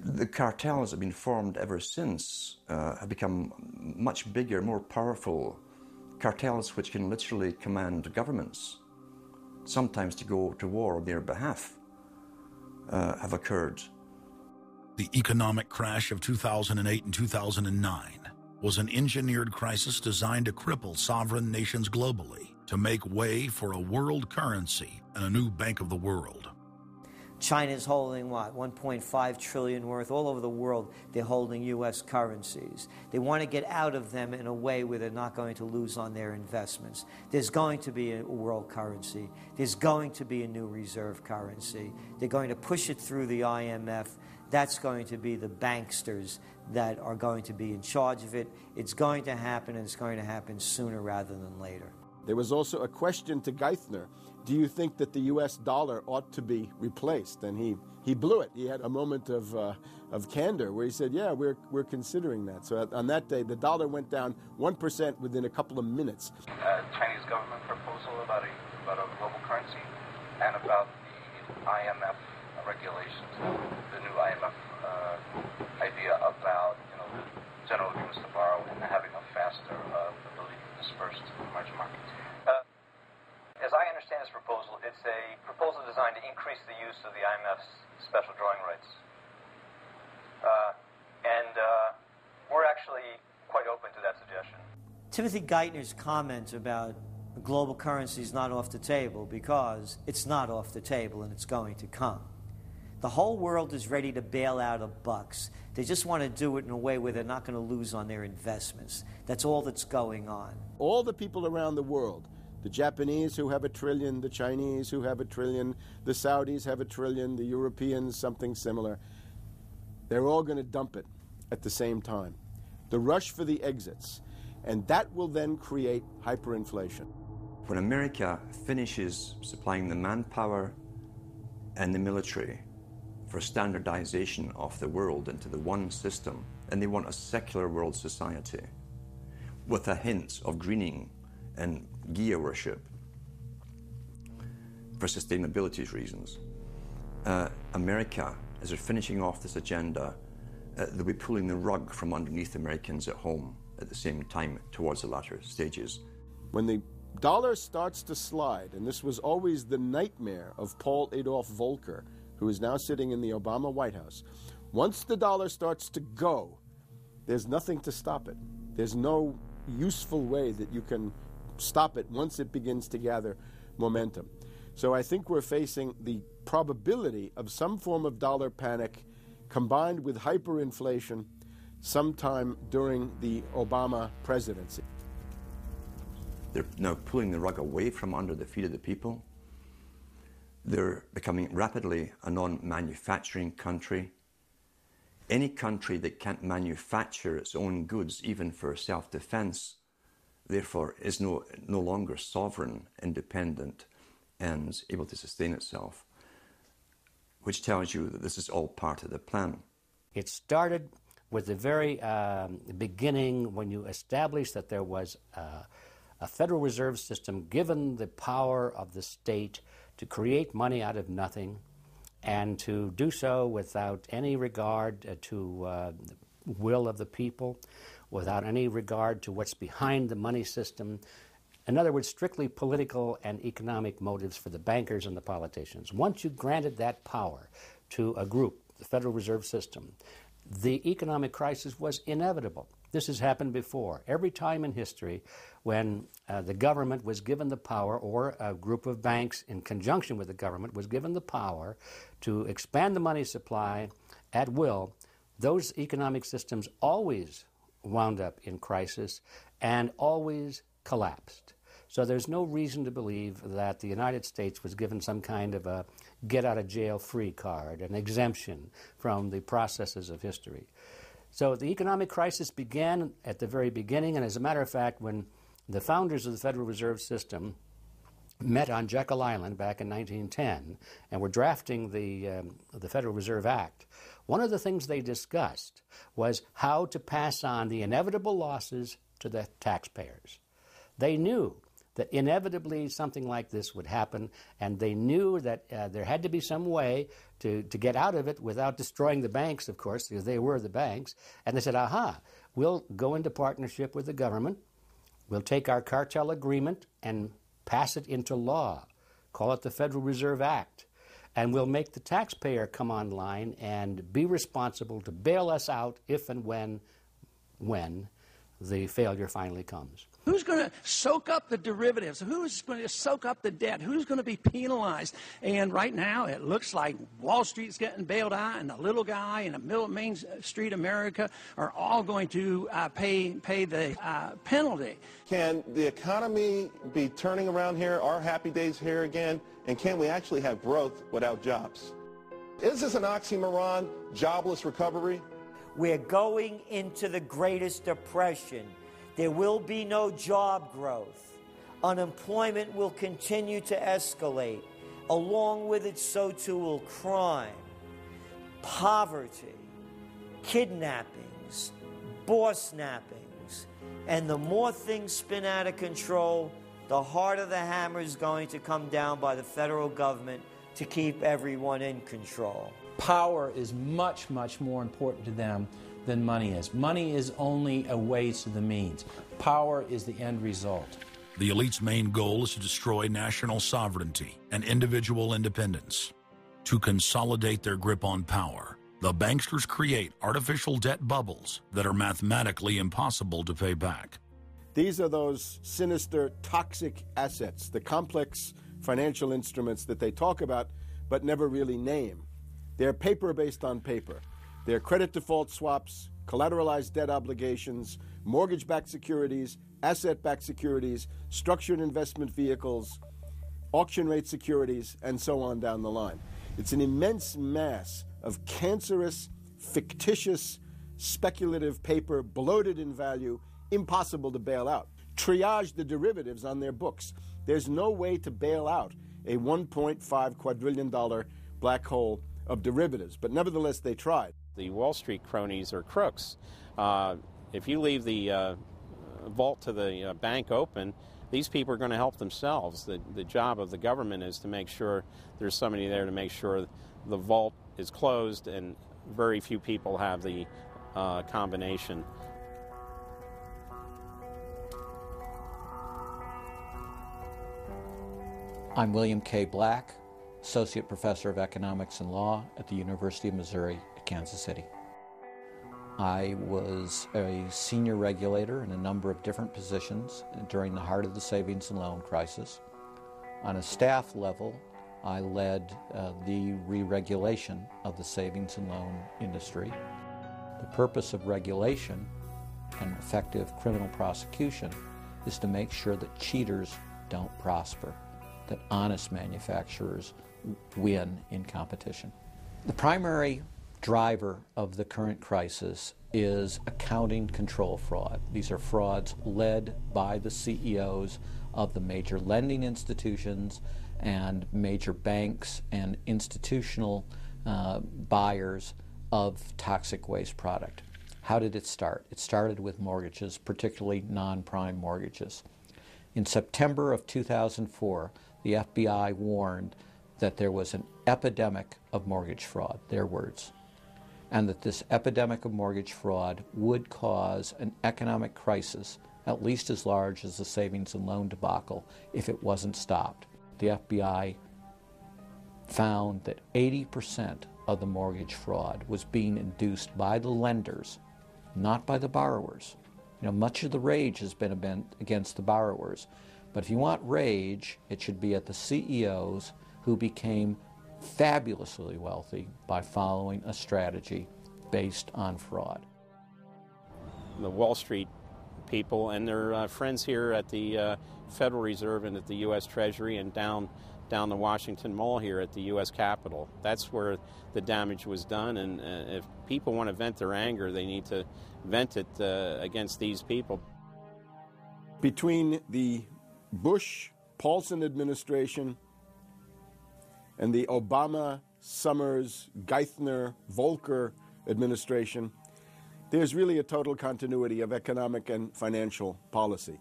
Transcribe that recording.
The cartels have been formed ever since, have become much bigger, more powerful cartels which can literally command governments, sometimes to go to war on their behalf, have occurred. The economic crash of 2008 and 2009 was an engineered crisis designed to cripple sovereign nations globally to make way for a world currency and a new Bank of the World. China's holding, what, 1.5 trillion worth. All over the world, they're holding U.S. currencies. They want to get out of them in a way where they're not going to lose on their investments. There's going to be a world currency. There's going to be a new reserve currency. They're going to push it through the IMF. That's going to be the banksters that are going to be in charge of it. It's going to happen, and it's going to happen sooner rather than later. There was also a question to Geithner. Do you think that the U.S. dollar ought to be replaced? And he blew it. He had a moment of candor where he said, yeah, we're considering that. So on that day, the dollar went down 1% within a couple of minutes. Chinese government proposal about a global currency and about the IMF regulations, the new IMF idea about general agreements to borrow and having a faster ability to disperse to the emerging markets. As I understand this proposal, it's a proposal designed to increase the use of the IMF's special drawing rights. And we're actually quite open to that suggestion. Timothy Geithner's comment about global currency is not off the table because it's not off the table and it's going to come. The whole world is ready to bail out of bucks. They just want to do it in a way where they're not going to lose on their investments. That's all that's going on. All the people around the world, the Japanese who have $1 trillion, the Chinese who have $1 trillion, the Saudis have $1 trillion, the Europeans something similar, they're all going to dump it at the same time. The rush for the exits. And that will then create hyperinflation. When America finishes supplying the manpower and the military for standardization of the world into the one system, and they want a secular world society with a hint of greening and Gaia worship for sustainability reasons. America, as they're finishing off this agenda, they'll be pulling the rug from underneath Americans at home at the same time towards the latter stages. When the dollar starts to slide, and this was always the nightmare of Paul Adolph Volcker, who is now sitting in the Obama White House, once the dollar starts to go, there's nothing to stop it. There's no useful way that you can stop it once it begins to gather momentum. So I think we're facing the probability of some form of dollar panic combined with hyperinflation sometime during the Obama presidency. They're now pulling the rug away from under the feet of the people. They're becoming rapidly a non-manufacturing country. Any country that can't manufacture its own goods, even for self-defense, therefore is no longer sovereign, independent, and able to sustain itself, which tells you that this is all part of the plan. It started with the very beginning when you established that there was a Federal Reserve System given the power of the state to create money out of nothing and to do so without any regard to the will of the people, without any regard to what's behind the money system. In other words, strictly political and economic motives for the bankers and the politicians. Once you granted that power to a group, the Federal Reserve System, the economic crisis was inevitable. This has happened before. Every time in history when the government was given the power, or a group of banks in conjunction with the government was given the power to expand the money supply at will, those economic systems always wound up in crisis and always collapsed. So there's no reason to believe that the United States was given some kind of a get-out-of-jail-free card, an exemption from the processes of history. So the economic crisis began at the very beginning, and as a matter of fact, when the founders of the Federal Reserve System met on Jekyll Island back in 1910 and were drafting the Federal Reserve Act, one of the things they discussed was how to pass on the inevitable losses to the taxpayers. They knew that inevitably something like this would happen, and they knew that there had to be some way to get out of it without destroying the banks, of course, because they were the banks. And they said, aha, we'll go into partnership with the government. We'll take our cartel agreement and pass it into law. Call it the Federal Reserve Act. And we'll make the taxpayer come online and be responsible to bail us out if and when the failure finally comes. Who's going to soak up the derivatives? Who's going to soak up the debt? Who's going to be penalized? And right now, it looks like Wall Street's getting bailed out, and the little guy in the middle of Main Street America are all going to pay the penalty. Can the economy be turning around here? Are happy days here again? And can we actually have growth without jobs? Is this an oxymoron, jobless recovery? We're going into the greatest depression. There will be no job growth. Unemployment will continue to escalate. Along with it, so too will crime, poverty, kidnappings, boss snappings. And the more things spin out of control, the harder the hammer is going to come down by the federal government to keep everyone in control. Power is much, much more important to them than money is. Money is only a way to the means. Power is the end result. The elite's main goal is to destroy national sovereignty and individual independence. To consolidate their grip on power, the banksters create artificial debt bubbles that are mathematically impossible to pay back. These are those sinister, toxic assets, the complex financial instruments that they talk about but never really name. They're paper based on paper. They're credit default swaps, collateralized debt obligations, mortgage-backed securities, asset-backed securities, structured investment vehicles, auction rate securities, and so on down the line. It's an immense mass of cancerous, fictitious, speculative paper, bloated in value, impossible to bail out. Triage the derivatives on their books. There's no way to bail out a $1.5 quadrillion black hole of derivatives, but nevertheless they tried. The Wall Street cronies are crooks. If you leave the vault to the bank open, these people are going to help themselves. The job of the government is to make sure there's somebody there to make sure the vault is closed, and very few people have the combination. I'm William K. Black, Associate Professor of Economics and Law at the University of Missouri at Kansas City. I was a senior regulator in a number of different positions during the heart of the savings and loan crisis. On a staff level, I led the re-regulation of the savings and loan industry. The purpose of regulation and effective criminal prosecution is to make sure that cheaters don't prosper, that honest manufacturers win in competition. The primary driver of the current crisis is accounting control fraud. These are frauds led by the CEOs of the major lending institutions and major banks and institutional buyers of toxic waste product. How did it start? It started with mortgages, particularly non-prime mortgages. In September of 2004, the FBI warned that there was an epidemic of mortgage fraud, their words, and that this epidemic of mortgage fraud would cause an economic crisis at least as large as the savings and loan debacle if it wasn't stopped. The FBI found that 80% of the mortgage fraud was being induced by the lenders, not by the borrowers. You know, much of the rage has been against the borrowers, but if you want rage, it should be at the CEOs who became fabulously wealthy by following a strategy based on fraud. The Wall Street people and their friends here at the Federal Reserve and at the U.S. Treasury and down the Washington Mall here at the U.S. Capitol. That's where the damage was done, and if people want to vent their anger, they need to vent it against these people. Between the Bush-Paulson administration and the Obama, Summers, Geithner, Volcker administration, there's really a total continuity of economic and financial policy.